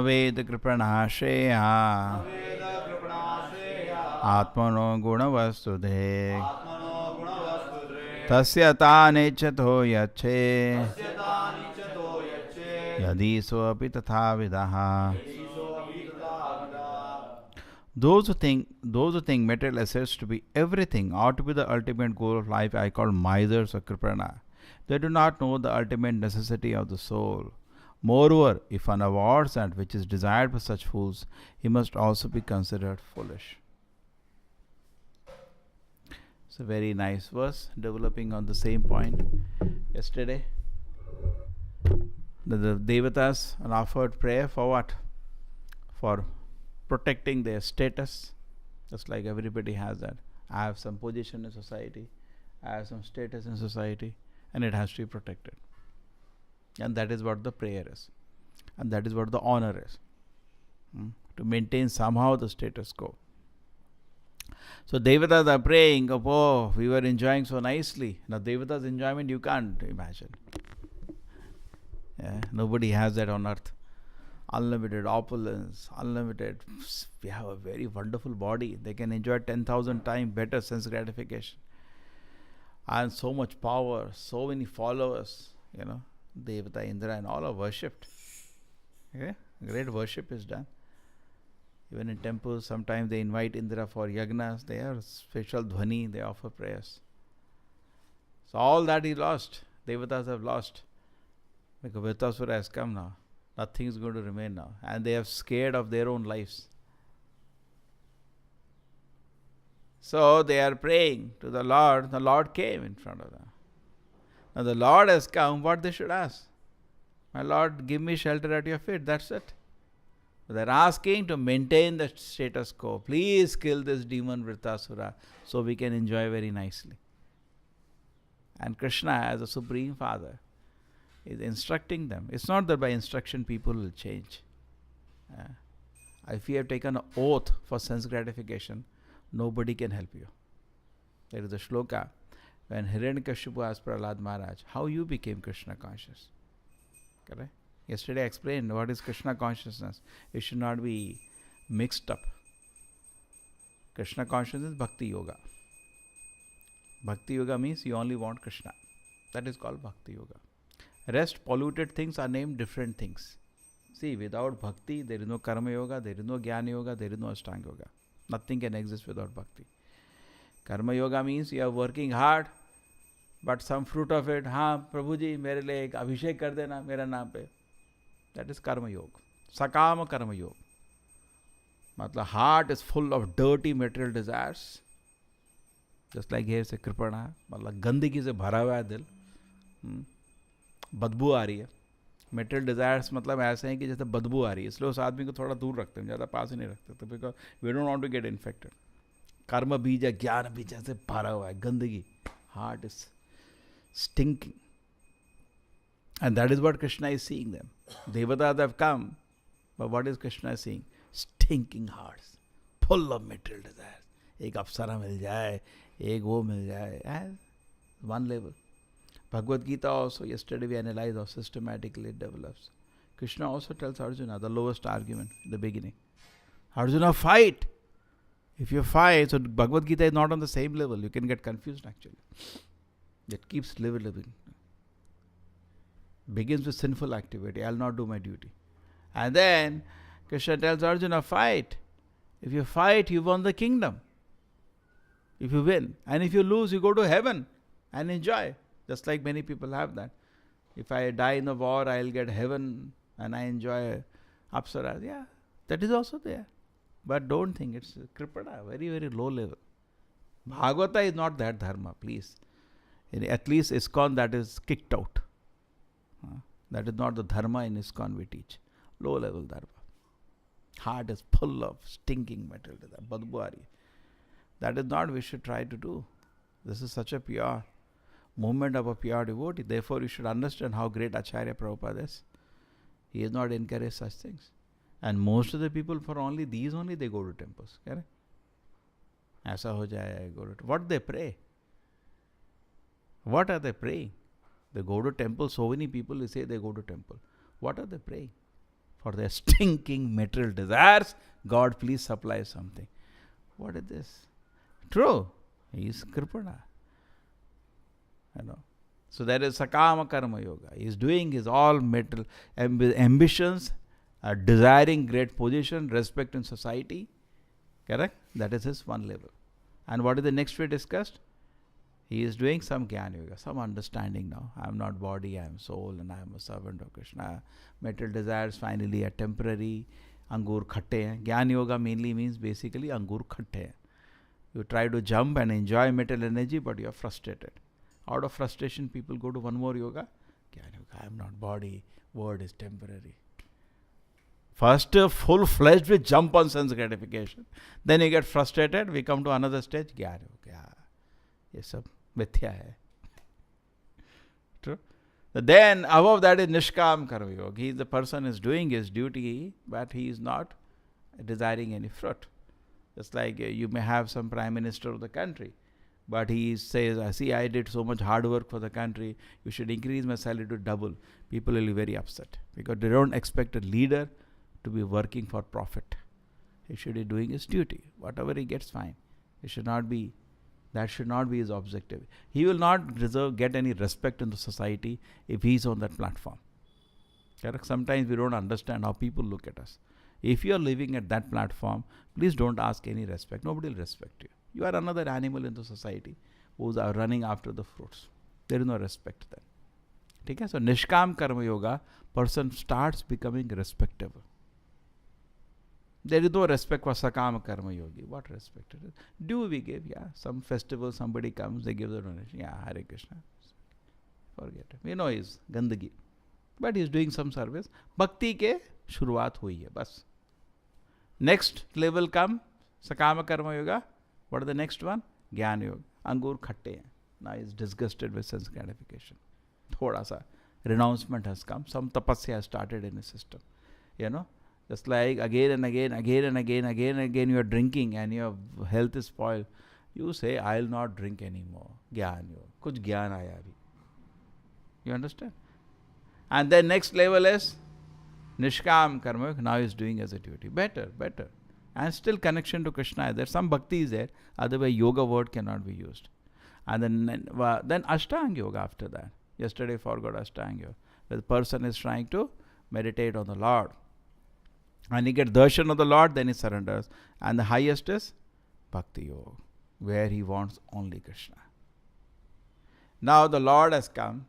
Naveda kripanasheya Atmano gunavastudhe Tasya tanechato yache Yadi soapi tatha vidaha. Those who think material assets to be everything ought to be the ultimate goal of life, I call misers or kripana. They do not know the ultimate necessity of the soul. Moreover, if one awards that which is desired by such fools, he must also be considered foolish. It's a very nice verse, developing on the same point yesterday. The Devatas offered prayer for what? For protecting their status. Just like everybody has that. I have some position in society, I have some status in society, and it has to be protected. And that is what the prayer is. And that is what the honor is. To maintain somehow the status quo. So Devatas are praying, oh, we were enjoying so nicely. Now Devatas' enjoyment you can't imagine. Yeah, nobody has that on earth. Unlimited opulence, unlimited. We have a very wonderful body. They can enjoy 10,000 times better sense gratification. And so much power, so many followers, Devata, Indra, and all are worshipped. Okay? Great worship is done. Even in temples, sometimes they invite Indra for yagnas. They have special dhvani, they offer prayers. So all that he lost, Devatas have lost. Because Vritasura has come now. Nothing is going to remain now. And they are scared of their own lives. So they are praying to the Lord. The Lord came in front of them. Now the Lord has come. What they should ask? My Lord, give me shelter at your feet. That's it. They are asking to maintain the status quo. Please kill this demon Vritasura so we can enjoy very nicely. And Krishna, as a Supreme Father, is instructing them. It's not that by instruction people will change. If you have taken an oath for sense gratification, nobody can help you. There is a shloka when Hiranyakashipu asked Prahlad Maharaj, how you became Krishna conscious. Correct? Yesterday I explained what is Krishna consciousness. It should not be mixed up. Krishna consciousness is Bhakti Yoga. Bhakti Yoga means you only want Krishna. That is called Bhakti Yoga. Rest polluted things are named different things. See, without bhakti, there is no karma yoga, there is no jnana yoga, there is no ashtanga yoga. Nothing can exist without bhakti. Karma yoga means you are working hard, but some fruit of it, Prabhu ji, mere liye ek abhishek kar dena, mera naam pe. That is karma yoga. Sakama karma yoga. Matlab heart is full of dirty material desires. Just like here se kripana, matlab gandagi se bhara hua hai dil. बदबू आ रही है. Material desires मतलब ऐसे हैं कि जैसे बदबू आ रही है, इसलिए उस आदमी को थोड़ा दूर रखते हैं, ज़्यादा पास ही नहीं रखते, तो because we don't want to get infected. कर्म बीज या ज्ञान बीज ऐसे भरा हुआ है, गंदगी. Heart is stinking. And that is what Krishna is seeing them. देवतास have come, but what is Krishna seeing? Stinking hearts, full of material desires. एक अप्सरा मिल जाए, एक वो मिल जाए, one level. Bhagavad Gita also, yesterday we analyzed how systematically it develops. Krishna also tells Arjuna the lowest argument in the beginning. Arjuna, fight! If you fight, so Bhagavad Gita is not on the same level. You can get confused actually. It keeps living. Begins with sinful activity. I will not do my duty. And then Krishna tells Arjuna, fight. If you fight, you won the kingdom. If you win. And if you lose, you go to heaven and enjoy. Just like many people have that. If I die in the war, I'll get heaven and I enjoy apsaras. Yeah, that is also there. But don't think it's kripada, very, very low level. Bhagavata is not that dharma, please. At least ISKCON, that is kicked out. That is not the dharma in ISKCON we teach. Low level dharma. Heart is full of stinking material. Badbuari. That is not we should try to do. This is such a pure movement of a pure devotee. Therefore, you should understand how great Acharya Prabhupada is. He has not encouraged such things. And most of the people, for only these only, they go to temples. Correct? Aisa ho jaye, go to. What they pray? What are they praying? They go to temple. So many people say they go to temple. What are they praying? for their stinking material desires. God, please supply something. What is this? True. He is Kripana. So that is Sakama Karma Yoga. He is doing his all material ambitions, desiring great position, respect in society. Correct? That is his one level. And what is the next we discussed? He is doing some Jnana Yoga, some understanding now. I am not body, I am soul, and I am a servant of Krishna. Material desires finally are temporary. Angur khatte hain. Jnana Yoga mainly means basically Angur khatte hain. You try to jump and enjoy material energy, but you are frustrated. Out of frustration, people go to one more yoga. Jnana Yoga, I am not body, word is temporary. First, full-fledged with jump on sense gratification. Then you get frustrated, we come to another stage. Jnana Yoga, ye sab mithya hai. True? Then above that is Nishkam Karma Yoga. The person is doing his duty, but he is not desiring any fruit. Just like you may have some prime minister of the country, but he says, see, I did so much hard work for the country, you should increase my salary to double. People will be very upset because they don't expect a leader to be working for profit. He should be doing his duty. Whatever he gets, fine. It should not be. That should not be his objective. He will not get any respect in the society if he is on that platform. Correct? Sometimes we don't understand how people look at us. If you are living at that platform, please don't ask any respect. Nobody will respect you. You are another animal in the society who are running after the fruits. There is no respect then. Okay? So Nishkam Karma Yoga, person starts becoming respectable. There is no respect for Sakama Karma Yogi. What respect it is? Do we give? Yeah. Some festival, somebody comes, they give the donation. Yeah, Hare Krishna. Forget it. We know he's Gandagi. But he's doing some service. Bhakti ke shuruaat hui hai. Bas. Next level come, Sakama Karma Yoga. What is the next one? Jnana Yoga. Angur khatte hai. Now he's disgusted with sense gratification. Thoda sa renouncement has come. Some tapasya has started in his system. Just like again and again you are drinking and your health is spoiled. You say, I will not drink anymore. Jnana Yoga. Kuch jnana aaya abhi. You understand? And then next level is Nishkam Karma Yoga. Now he is doing as a duty. Better. And still connection to Krishna. There's some bhakti is there. Otherwise yoga word cannot be used. And then Ashtanga Yoga after that. Yesterday forgot Ashtanga Yoga. The person is trying to meditate on the Lord. And he gets darshan of the Lord, then he surrenders. And the highest is Bhakti Yoga, where he wants only Krishna. Now the Lord has come.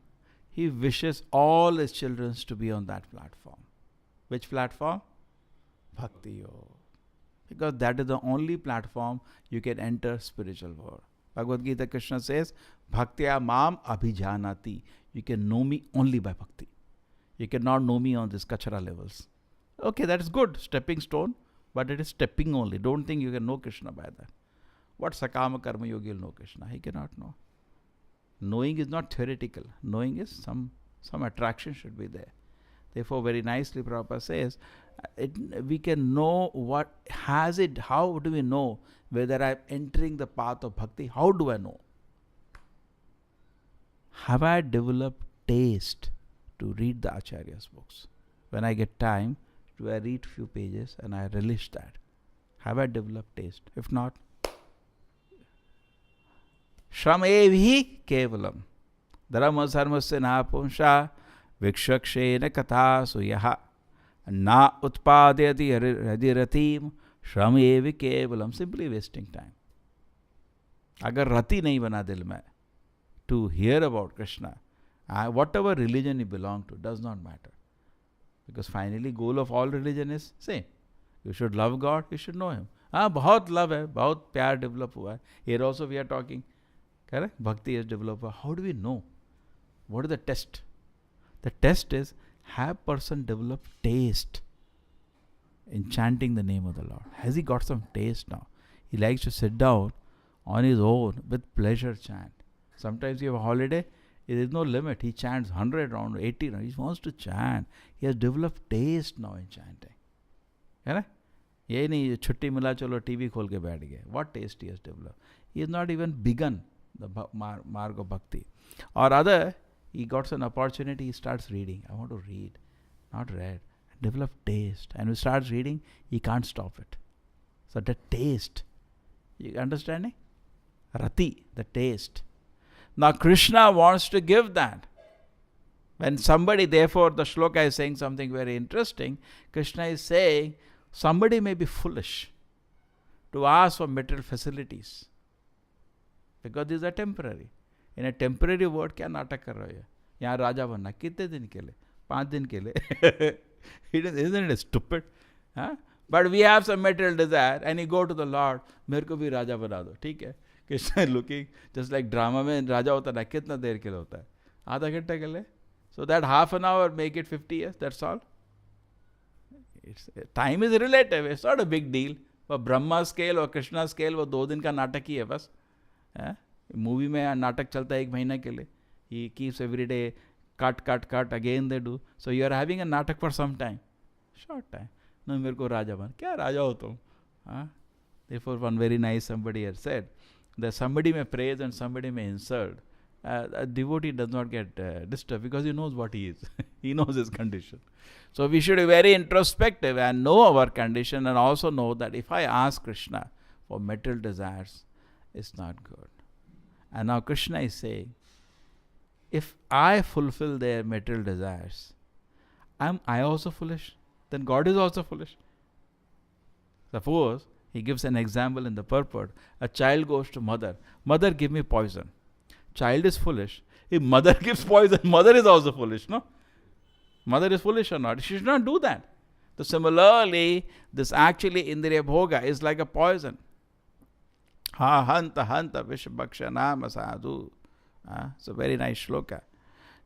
He wishes all his children to be on that platform. Which platform? Bhakti Yoga. Because that is the only platform you can enter spiritual world. Bhagavad Gita, Krishna says, Bhaktya mam abhijanati. You can know me only by bhakti. You cannot know me on these kachara levels. Okay, that is good, stepping stone, but it is stepping only. Don't think you can know Krishna by that. What Sakama Karma Yogi will know Krishna? He cannot know. Knowing is not theoretical. Knowing is some attraction should be there. Therefore, very nicely Prabhupada says, we can know what has it. How do we know whether I am entering the path of bhakti? How do I know? Have I developed taste to read the Acharya's books? When I get time, do I read few pages and I relish that? Have I developed taste? If not, Shramevi kevalam dharma sarmasya na punsha vikshakshena katha suyaha na utpadayati hadiratim shramevi kevalam. Simply wasting time. Agar rati nahi bana dil mein to hear about Krishna, whatever religion you belong to does not matter. Because finally goal of all religion is same. You should love God, you should know Him. बहुत love है, बहुत प्यार develop हुआ है. Here also we are talking. Correct? Bhakti is developed. How do we know? What is the test? The test is, have person developed taste in chanting the name of the Lord? Has he got some taste now? He likes to sit down on his own with pleasure chant. Sometimes you have a holiday, there is no limit. He chants 100 rounds, 80 rounds. He wants to chant. He has developed taste now in chanting. है ना? ये नहीं छुट्टी मिला चलो TV खोल के बैठ गए. What taste he has developed? He has not even begun the marg of bhakti. Or other, he got an opportunity, he starts reading. I want to read, not read. Develop taste. And we start reading, he can't stop it. So the taste. You understanding? Rati, the taste. Now Krishna wants to give that. When somebody, therefore the shloka is saying something very interesting. Krishna is saying, somebody may be foolish to ask for material facilities. Because these are temporary. In a temporary world, क्या नाटक कर रहे हो? यहाँ राजा बनना कितने दिन के लिए? 5 दिन के लिए. Isn't it stupid? Huh? But we have some material desire and you go to the Lord, मेरे को भी राजा बना दो, ठीक है? Krishna is looking, just like drama में राजा होता है, कितना देर के लिए होता है? आधा घंटे के लिए? So that half an hour, make it 50 years, that's all. Time is relative, it's not a big deal. वो ब्रह्मा स्केल और कृष्णा स्केल वो 2 दिन का नाटक ही है बस. मूवी में नाटक चलता है 1 महीना के लिए. He keeps every day cut, again they do. So you are having a natak for some time. Short time. No, मेरे को राजा बन. क्या राजा हो तुम? Therefore one very nice somebody had said that somebody may praise and somebody may insult. A devotee does not get disturbed because he knows what he is. He knows his condition. So we should be very introspective and know our condition, and also know that if I ask Krishna for material desires, it's not good. And now Krishna is saying, if I fulfill their material desires, am I also foolish? Then God is also foolish. Suppose, he gives an example in the purport. A child goes to mother. Mother, give me poison. Child is foolish. If mother gives poison, mother is also foolish, no? Mother is foolish or not? She should not do that. So similarly, this actually Indriya Bhoga is like a poison. Ha hanta vishbhakshanam sadhu. It's a very nice shloka.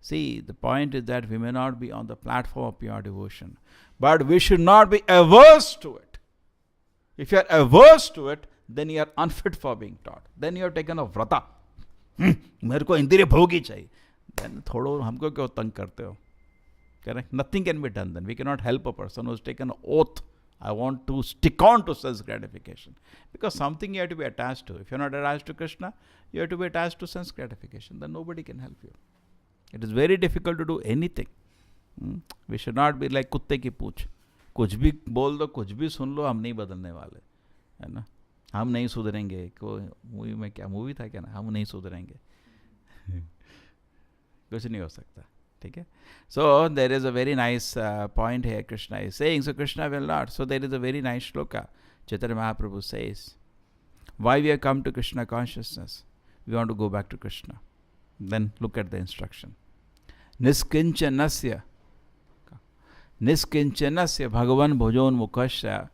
See, the point is that we may not be on the platform of pure devotion, but we should not be averse to it. If you are averse to it, then you are unfit for being taught. Then you have taken a vrata. मेरे को इंद्रिय भोग ही चाहिए. Then थोड़ो हमको क्यों तंग करते हो? Correct? Nothing can be done then. We cannot help a person who has taken an oath. I want to stick on to sense gratification. Because something you have to be attached to. If you are not attached to Krishna, you have to be attached to sense gratification. Then nobody can help you. It is very difficult to do anything. We should not be like कुत्ते की पूछ. कुछ भी बोल दो, कुछ भी सुन लो, हम नहीं बदलने वाले, है ना? हम नहीं सुधरेंगे. कोई मूवी में क्या मूवी था क्या ना? हम नहीं सुधरेंगे. कुछ नहीं हो सकता. ठीक है? So there is a very nice point here Krishna is saying. So Krishna will not. So there is a very nice shloka. Chaitanya Mahaprabhu says, why we have come to Krishna consciousness? We want to go back to Krishna. Then look at the instruction. Niskinchanasya bhagavan bhojon mukhasya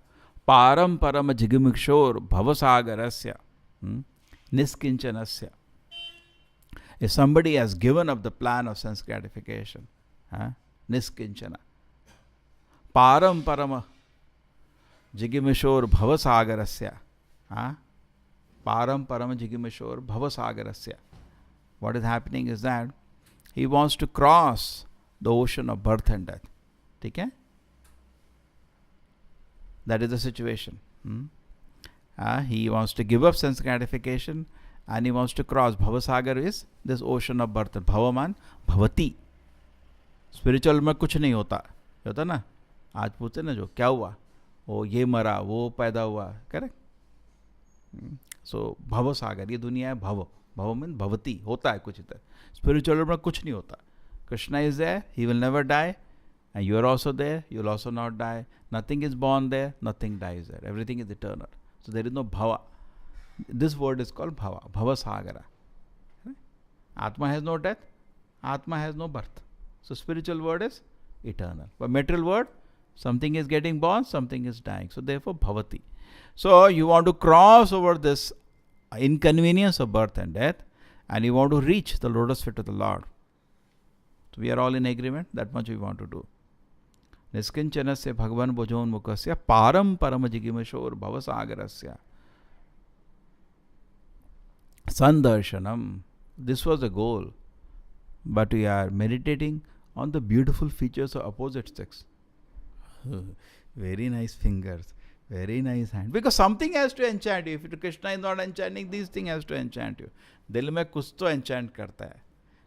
param param jigimikshor bhavasagarasya. Niskinchanasya. If somebody has given up the plan of sense gratification, niskinchana. Param parama jigimishor bhavasagarasya. Param parama jigimishor bhavasagarasya. What is happening is that he wants to cross the ocean of birth and death. Okay? That is the situation. He wants to give up sense gratification and he wants to cross. Bhavasagar is this ocean of birth. Bhavaman, bhavati. Spiritual में कुछ नहीं होता. होता ना? आज पूछते ना जो क्या हुआ? वो ये मरा, वो पैदा हुआ. Correct? So भवसागर ये दुनिया है भव. भव means bhavati. होता है कुछ इधर. Spiritual में कुछ नहीं होता. Krishna is there. He will never die. And you are also there. You will also not die. Nothing is born there. Nothing dies there. Everything is eternal. So there is no bhava. This word is called bhava. Bhavasagara. Atma has no death. Atma has no birth. So spiritual word is eternal. But material word, something is getting born, something is dying. So therefore bhavati. So you want to cross over this inconvenience of birth and death, and you want to reach the lotus feet of the Lord. So we are all in agreement. That much we want to do. Niskinchanasya bhagavan bhojon mukhasya param parama jigimashor bhavasagarasya. Sandarshanam. This was the goal. But we are meditating on the beautiful features of opposite sex. Very nice fingers. Very nice hand. Because something has to enchant you. If Krishna is not enchanting, these things has to enchant you. Dil mein kuch to enchant karta hai.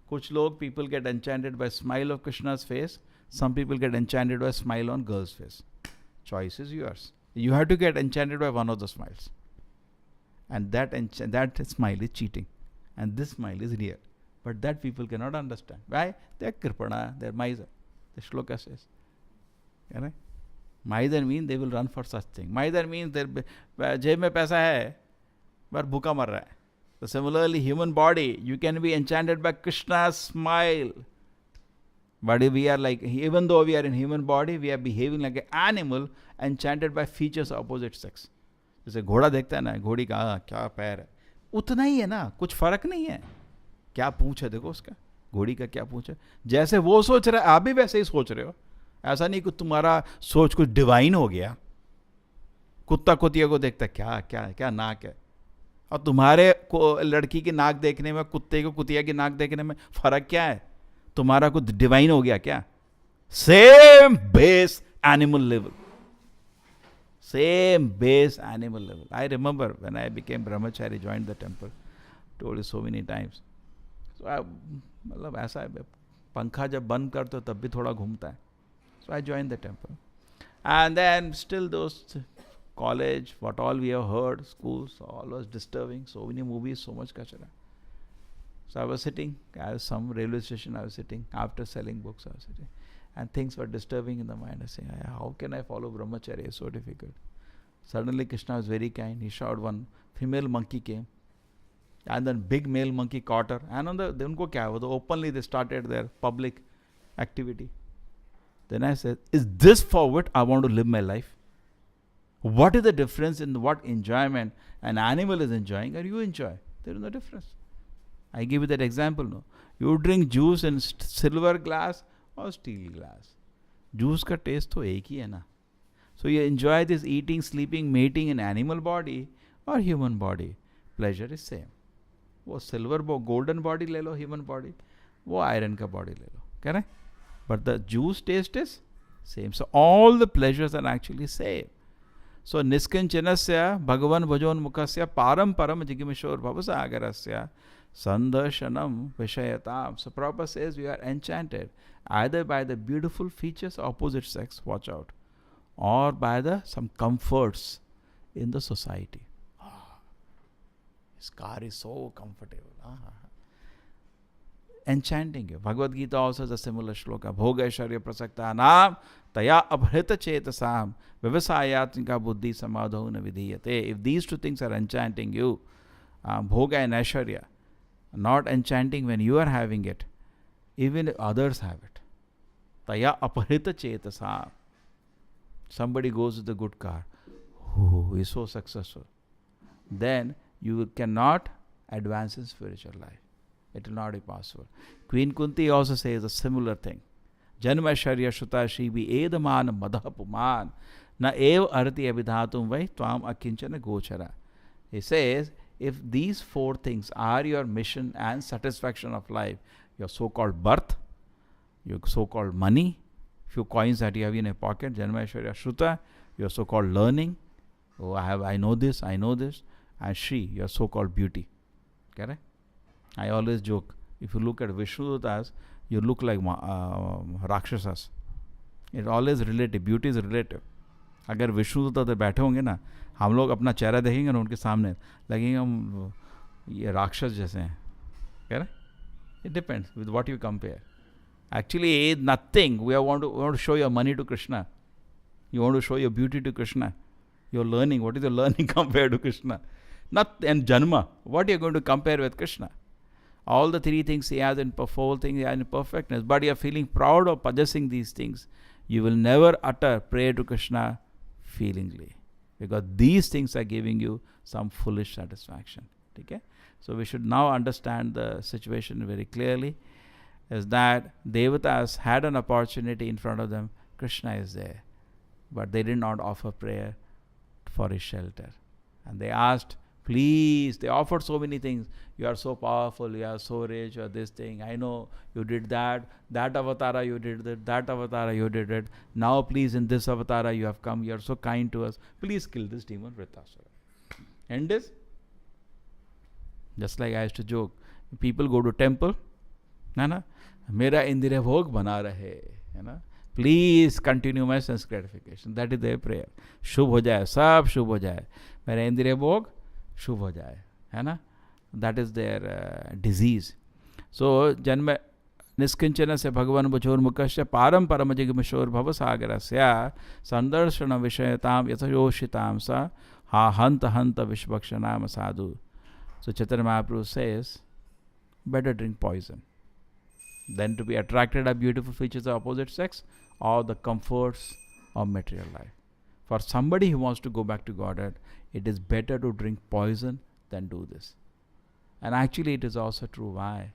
Kuch log, people get enchanted by smile of Krishna's face. Some people get enchanted by a smile on girl's face. Choice is yours. You have to get enchanted by one of the smiles. And that smile is cheating. And this smile is real. But that people cannot understand. Why? They are kripana, they are miser. The shloka says. Right? Miser means they will run for such thing. Miser means जेब में पैसा है, but भूखा मर रहा है. So similarly, human body, you can be enchanted by Krishna's smile. But if we are like, even though we are in human body, we are behaving like an animal enchanted by features of opposite sex. जैसे घोड़ा देखता है ना, घोड़ी का क्या पैर है, उतना ही है ना, कुछ फर्क नहीं है. क्या पूंछ है देखो उसका, घोड़ी का क्या पूंछ है. जैसे वो सोच रहा है, आप भी वैसे ही सोच रहे हो. ऐसा नहीं कि तुम्हारा सोच कुछ डिवाइन हो गया. कुत्ता कुतिया को देखता है, क्या क्या क्या नाक है, और तुम्हारे को लड़की की नाक देखने में, कुत्ते को कुतिया की नाक देखने में फर्क क्या है? तुम्हारा कुछ डिवाइन हो गया क्या? Same base animal level. Same base animal level. I remember when I became brahmachari, joined the temple, told you so many times. So मतलब ऐसा है, पंखा जब बंद करते हो तब भी थोड़ा घूमता है. So I joined the temple. And then still those college, what all we have heard, schools, all was disturbing. So many movies, so much kachara. So I was sitting at some railway station, I was sitting after selling books, I was sitting. And things were disturbing in the mind. I say, how can I follow brahmacharya? It's so difficult. Suddenly Krishna was very kind. He showed one female monkey came. And then big male monkey caught her. And on the unko kya hua? Openly they started their public activity. Then I said, is this for what I want to live my life? What is the difference in what enjoyment an animal is enjoying or you enjoy? There is no difference. I give you that example. No, you drink juice in silver glass or steel glass. Juice का taste तो एक ही है ना. So you enjoy this eating, sleeping, mating in animal body or human body. Pleasure is same. वो silver golden body ले लो, human body. वो iron का body ले लो. Correct? But the juice taste is same. So all the pleasures are actually same. So niskincanasya bhagavan bhajon mukasya param param jigimishor bhavasagarasya sandarshanam vishayatam. So Prabhupada says we are enchanted either by the beautiful features of opposite sex, watch out, or by the some comforts in the society. His car is so comfortable. Enchanting you. Bhagavad Gita also has a similar shloka. Bhoga aishwarya prasakta nam taya abhrita chetasam vivasayatmika buddhi samadho na vidhiyate. If these two things are enchanting you, bhoga and aishwarya, not enchanting when you are having it, even if others have it. Taya aphrita chetasam. Somebody goes with a good car. Oh, he is so successful. Then you cannot advance in spiritual life. It will not be possible. Queen Kunti also says a similar thing. Janma sharya shuta shibi edaman madhapuman na ev arti abhidhatum vai tvam akinchana gochara. He says, if these four things are your mission and satisfaction of life, your so-called birth, your so-called money, few coins that you have in a pocket, Janma sharya shuta, your so-called learning, oh I know this, and Shri, your so-called beauty. Correct? I always joke, if you look at Vishnudutas, you look like Rakshasas. It's always relative, beauty is relative. अगर विष्णुदूत तो बैठे होंगे ना, हम लोग अपना चेहरा देखेंगे ना उनके सामने, लगेंगे हम ये राक्षस जैसे हैं. Correct? It depends with what you compare. Actually, nothing. We want to show your money to Krishna. You want to show your beauty to Krishna. Your learning. What is your learning compared to Krishna? And Janma. What are you going to compare with Krishna? All the three things he has in four things he has in perfectness. But you are feeling proud of possessing these things. You will never utter prayer to Krishna feelingly. Because these things are giving you some foolish satisfaction. Okay? So we should now understand the situation very clearly. Is that Devatas had an opportunity in front of them. Krishna is there. But they did not offer prayer for his shelter. And they asked, please, they offered so many things. You are so powerful, you are so rich, you are this thing. I know you did that avatara you did that avatara you did it. Now please in this avatara you have come, you are so kind to us. Please kill this demon Vritasura. And this, just like I used to joke, people go to temple, na, मेरा इंद्रिय भोग बना रहे, है ना, Please continue my sense gratification. That is their prayer. शुभ हो जाए, सब शुभ हो जाए, मेरा इंद्रिय भोग शुभ हो जाए, है ना? That is their disease. So जन्म निष्किंचन से भगवान भुजोर्मुखस्य पारम परम जिगमिशोर भव सागरस्य संदर्शन विषयताम यथयोषिताम सा हा हंत हंत विश्वक्षनाम साधु. So Chaitanya Mahaprabhu says, better drink poison than to be attracted by beautiful features of opposite sex or the comforts of material life. For somebody who wants to go back to Godhead, it is better to drink poison than do this. And actually it is also true. Why?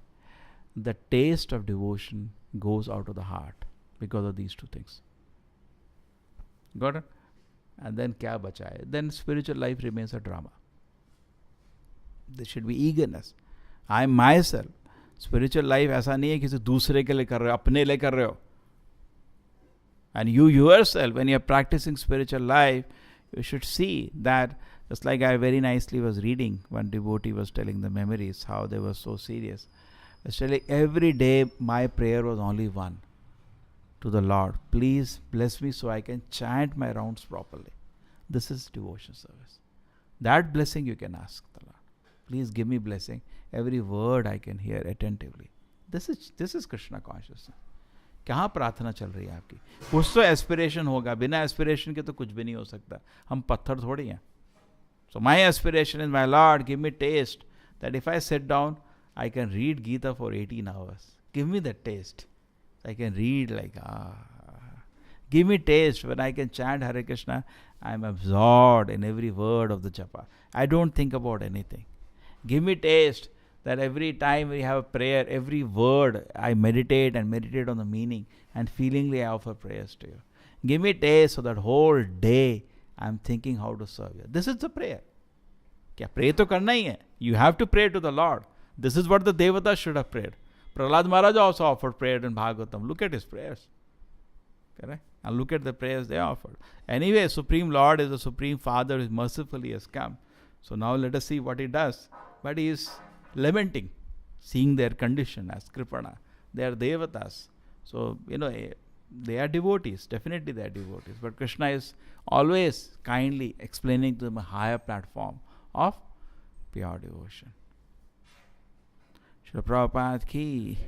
The taste of devotion goes out of the heart because of these two things. Got it? And then kya bacha hai? Then spiritual life remains a drama. There should be eagerness. I myself, spiritual life ऐसा नहीं है किसी दूसरे के लिए कर रहे हो, अपने लिए कर रहे हो. And you yourself, when you are practicing spiritual life, you should see that, just like I very nicely was reading, one devotee was telling the memories, how they were so serious. Actually, every day my prayer was only one, to the Lord, please bless me so I can chant my rounds properly. This is devotion service. That blessing you can ask the Lord. Please give me blessing. Every word I can hear attentively. This is Krishna consciousness. कहाँ प्रार्थना चल रही है आपकी? कुछ तो aspiration होगा, बिना एस्पिरेशन के तो कुछ भी नहीं हो सकता. हम पत्थर थोड़ी हैं. So my aspiration is, my Lord, give me taste that if I sit down, I can read Gita for 18 hours. Give me that taste. I can read like, Give me taste when I can chant Hare Krishna. I am absorbed in every word of the japa. I don't think about anything. Give me taste that every time we have a prayer, every word I meditate and meditate on the meaning, and feelingly I offer prayers to you. Give me taste so that whole day I am thinking how to serve you. This is the prayer. क्या pray तो करना ही है. You have to pray to the Lord. This is what the Devatas should have prayed. Prahlad Maharaj also offered prayer in Bhagavatam. Look at his prayers. Correct? And look at the prayers they offered. Anyway, Supreme Lord is the Supreme Father who mercifully has come. So now let us see what he does. But he is lamenting, seeing their condition as Kripana. They are Devatas. So, they are devotees. Definitely they are devotees. But Krishna is always kindly explaining to them a higher platform of pure devotion. Srila Prabhupada ki